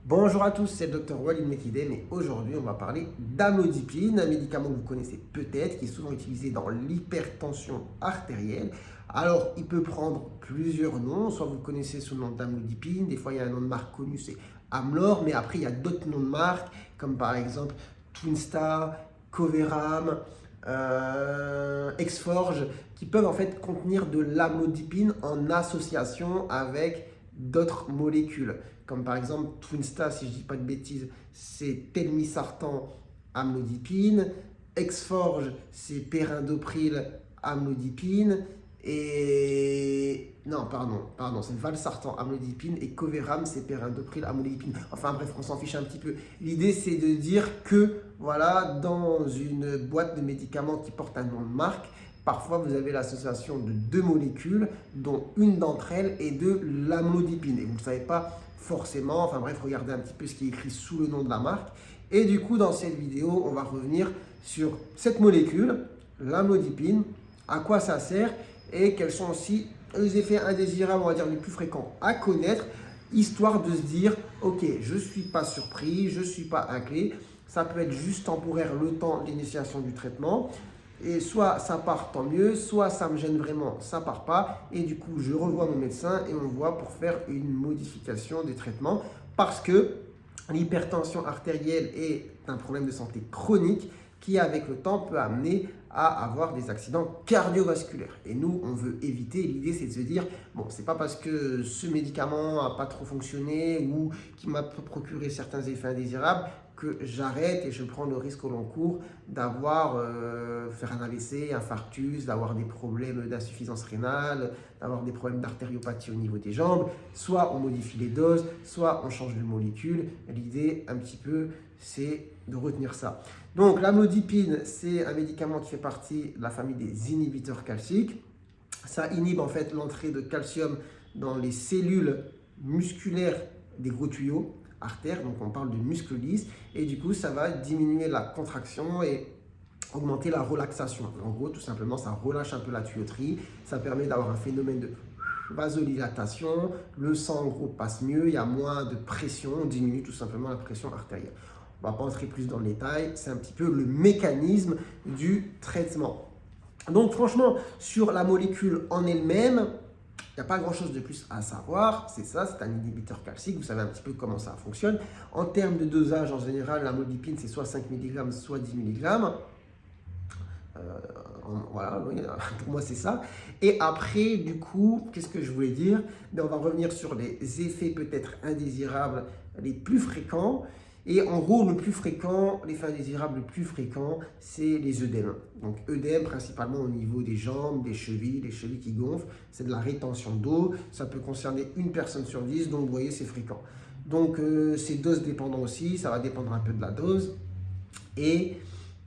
Bonjour à tous, c'est le Dr Walid Mekidem et aujourd'hui on va parler d'amlodipine, un médicament que vous connaissez peut-être, qui est souvent utilisé dans l'hypertension artérielle. Alors il peut prendre plusieurs noms, soit vous le connaissez sous le nom d'amlodipine, des fois il y a un nom de marque connu, c'est Amlor, mais après il y a d'autres noms de marque, comme par exemple Twinstar, Coveram, Exforge, qui peuvent en fait contenir de l'amlodipine en association avec d'autres molécules, comme par exemple Twinstar, si je ne dis pas de bêtises, c'est telmisartan amlodipine, Exforge, c'est perindopril amlodipine, et non, pardon, c'est valsartan amlodipine, et Coveram, c'est perindopril amlodipine. Enfin bref, on s'en fiche un petit peu. L'idée, c'est de dire que, voilà, dans une boîte de médicaments qui porte un nom de marque, parfois vous avez l'association de deux molécules, dont une d'entre elles est de l'amlodipine. Et vous ne le savez pas forcément, enfin bref, regardez un petit peu ce qui est écrit sous le nom de la marque. Et du coup, dans cette vidéo, on va revenir sur cette molécule, l'amlodipine, à quoi ça sert et quels sont aussi les effets indésirables, on va dire, les plus fréquents à connaître, histoire de se dire, ok, je ne suis pas surpris, je ne suis pas inquiet, ça peut être juste temporaire le temps de l'initiation du traitement, et soit ça part, tant mieux, soit ça me gêne vraiment, ça part pas, et du coup, je revois mon médecin et on voit pour faire une modification des traitements, parce que l'hypertension artérielle est un problème de santé chronique qui, avec le temps, peut amener à avoir des accidents cardiovasculaires. Et nous, on veut éviter. L'idée, c'est de se dire, bon, c'est pas parce que ce médicament n'a pas trop fonctionné ou qui m'a procuré certains effets indésirables que j'arrête et je prends le risque au long cours d'avoir faire un AVC, infarctus, d'avoir des problèmes d'insuffisance rénale, d'avoir des problèmes d'artériopathie au niveau des jambes. Soit on modifie les doses, soit on change de molécule. L'idée, un petit peu, c'est de retenir ça. Donc l'amlodipine, c'est un médicament qui fait partie de la famille des inhibiteurs calciques. Ça inhibe en fait l'entrée de calcium dans les cellules musculaires des gros tuyaux artères, donc on parle de muscles lisses, et du coup ça va diminuer la contraction et augmenter la relaxation. En gros, tout simplement, ça relâche un peu la tuyauterie, ça permet d'avoir un phénomène de vasodilatation, le sang en gros passe mieux, il y a moins de pression, on diminue tout simplement la pression artérielle. On ne va pas entrer plus dans le détail, c'est un petit peu le mécanisme du traitement. Donc franchement, sur la molécule en elle-même, il n'y a pas grand-chose de plus à savoir, c'est ça, c'est un inhibiteur calcique, vous savez un petit peu comment ça fonctionne. En termes de dosage, en général, l'amlodipine, c'est soit 5 mg, soit 10 mg. Voilà, pour moi c'est ça. Et après, du coup, qu'est-ce que je voulais dire? On va revenir sur les effets peut-être indésirables les plus fréquents. Et en gros, le plus fréquent, l'effet indésirable le plus fréquent, c'est les œdèmes. Donc œdèmes principalement au niveau des jambes, des chevilles, les chevilles qui gonflent. C'est de la rétention d'eau. Ça peut concerner une personne sur 10, donc vous voyez, c'est fréquent. Donc c'est dose dépendant aussi, ça va dépendre un peu de la dose. Et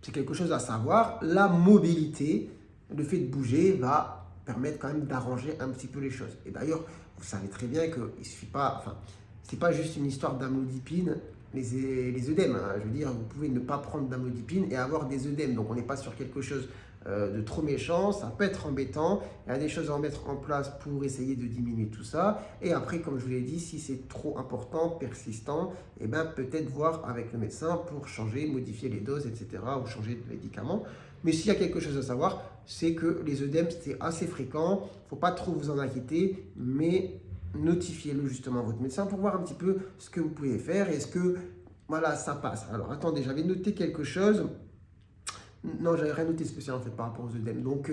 c'est quelque chose à savoir. La mobilité, le fait de bouger va permettre quand même d'arranger un petit peu les choses. Et d'ailleurs, vous savez très bien qu'il ne suffit pas, enfin, c'est pas juste une histoire d'amlodipine, les œdèmes. Hein. Je veux dire, vous pouvez ne pas prendre d'amlodipine et avoir des œdèmes. Donc on n'est pas sur quelque chose de trop méchant, ça peut être embêtant. Il y a des choses à mettre en place pour essayer de diminuer tout ça. Et après, comme je vous l'ai dit, si c'est trop important, persistant, eh ben, peut-être voir avec le médecin pour changer, modifier les doses, etc. ou changer de médicament. Mais s'il y a quelque chose à savoir, c'est que les œdèmes, c'est assez fréquent. Il ne faut pas trop vous en inquiéter, mais notifiez-le justement à votre médecin pour voir un petit peu ce que vous pouvez faire et est-ce que voilà, ça passe. Alors attendez, j'avais noté quelque chose. Non, j'avais rien noté spécial en fait par rapport aux œdèmes. Donc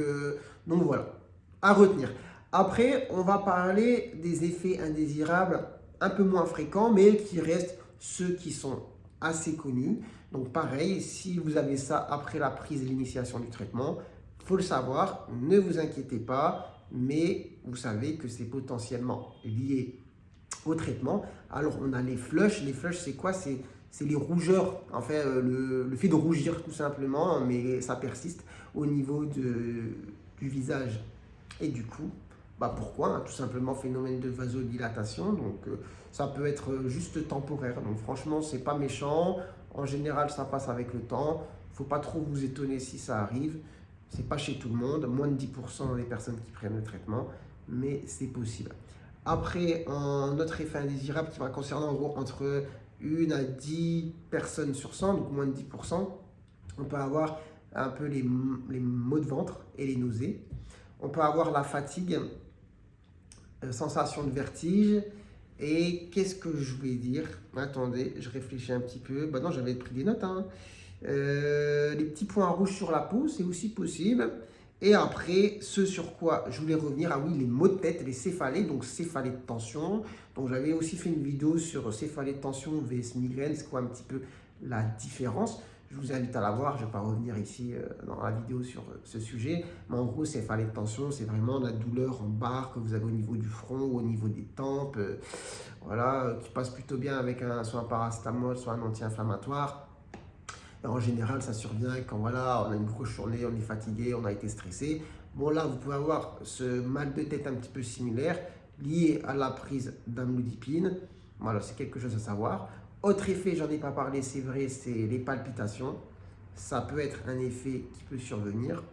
voilà, à retenir. Après, on va parler des effets indésirables un peu moins fréquents, mais qui restent ceux qui sont assez connus. Donc pareil, si vous avez ça après la prise et l'initiation du traitement, il faut le savoir, ne vous inquiétez pas, mais vous savez que c'est potentiellement lié au traitement. Alors on a les flushs. Les flushs, c'est quoi? C'est les rougeurs, en fait, le fait de rougir tout simplement, mais ça persiste au niveau du visage et du cou. Bah pourquoi? Tout simplement phénomène de vasodilatation, donc ça peut être juste temporaire. Donc franchement, c'est pas méchant. En général, ça passe avec le temps. Faut pas trop vous étonner si ça arrive. C'est pas chez tout le monde, moins de 10% des personnes qui prennent le traitement, mais c'est possible. Après, un autre effet indésirable qui va concerner en gros entre 1 à 10 personnes sur 100, donc moins de 10%, on peut avoir un peu les maux de ventre et les nausées. On peut avoir la fatigue, sensation de vertige. Et qu'est-ce que je voulais dire? Attendez, je réfléchis un petit peu. Bah non, j'avais pris des notes, hein. Les petits points rouges sur la peau, c'est aussi possible. Et après, ce sur quoi je voulais revenir, ah oui, les maux de tête, les céphalées, donc céphalées de tension. Donc j'avais aussi fait une vidéo sur céphalées de tension vs migraine, c'est quoi un petit peu la différence. Je vous invite à la voir, je ne vais pas revenir ici dans la vidéo sur ce sujet. Mais en gros, céphalées de tension, c'est vraiment la douleur en barre que vous avez au niveau du front ou au niveau des tempes. Voilà, qui passe plutôt bien avec soit un paracétamol, soit un anti-inflammatoire. Et en général, ça survient quand voilà, on a une grosse journée, on est fatigué, on a été stressé. Bon, là, vous pouvez avoir ce mal de tête un petit peu similaire lié à la prise d'amlodipine. Voilà, c'est quelque chose à savoir. Autre effet, j'en ai pas parlé, c'est vrai, c'est les palpitations. Ça peut être un effet qui peut survenir.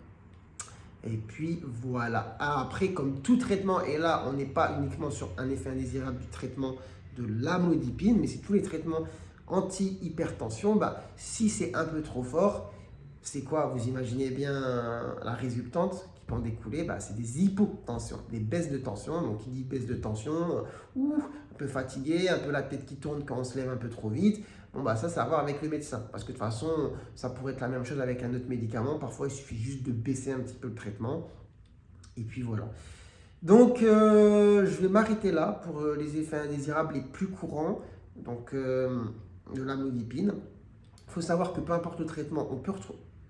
Et puis voilà. Après, comme tout traitement, et là, on n'est pas uniquement sur un effet indésirable du traitement de l'amlodipine, mais c'est tous les traitements anti-hypertension. Bah, si c'est un peu trop fort, c'est quoi? Vous imaginez bien la résultante qui peut en découler, bah, c'est des hypotensions, des baisses de tension. Donc, qui dit baisse de tension, un peu fatigué, un peu la tête qui tourne quand on se lève un peu trop vite. Bon, bah ça à voir avec le médecin. Parce que de toute façon, ça pourrait être la même chose avec un autre médicament. Parfois, il suffit juste de baisser un petit peu le traitement. Et puis voilà. Donc, je vais m'arrêter là pour les effets indésirables les plus courants donc, de l'amlodipine. Il faut savoir que peu importe le traitement, on peut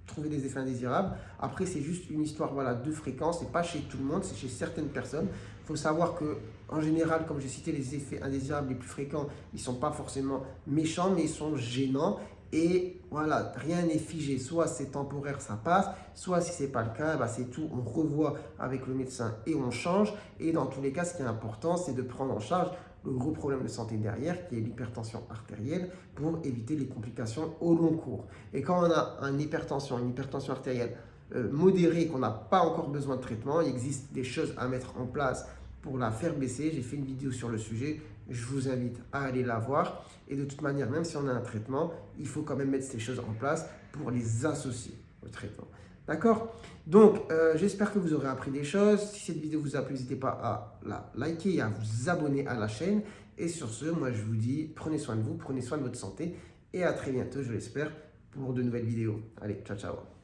trouver des effets indésirables. Après, c'est juste une histoire voilà, de fréquence. Ce n'est pas chez tout le monde, c'est chez certaines personnes. Il faut savoir que en général, comme j'ai cité, les effets indésirables les plus fréquents, ils ne sont pas forcément méchants, mais ils sont gênants. Et voilà, rien n'est figé. Soit c'est temporaire, ça passe. Soit si ce n'est pas le cas, bah c'est tout. On revoit avec le médecin et on change. Et dans tous les cas, ce qui est important, c'est de prendre en charge le gros problème de santé derrière, qui est l'hypertension artérielle, pour éviter les complications au long cours. Et quand on a une hypertension artérielle modérée, qu'on n'a pas encore besoin de traitement, il existe des choses à mettre en place pour la faire baisser. J'ai fait une vidéo sur le sujet, je vous invite à aller la voir. Et de toute manière, même si on a un traitement, il faut quand même mettre ces choses en place pour les associer au traitement. D'accord? Donc, j'espère que vous aurez appris des choses. Si cette vidéo vous a plu, n'hésitez pas à la liker et à vous abonner à la chaîne. Et sur ce, moi je vous dis, prenez soin de vous, prenez soin de votre santé. Et à très bientôt, je l'espère, pour de nouvelles vidéos. Allez, ciao, ciao.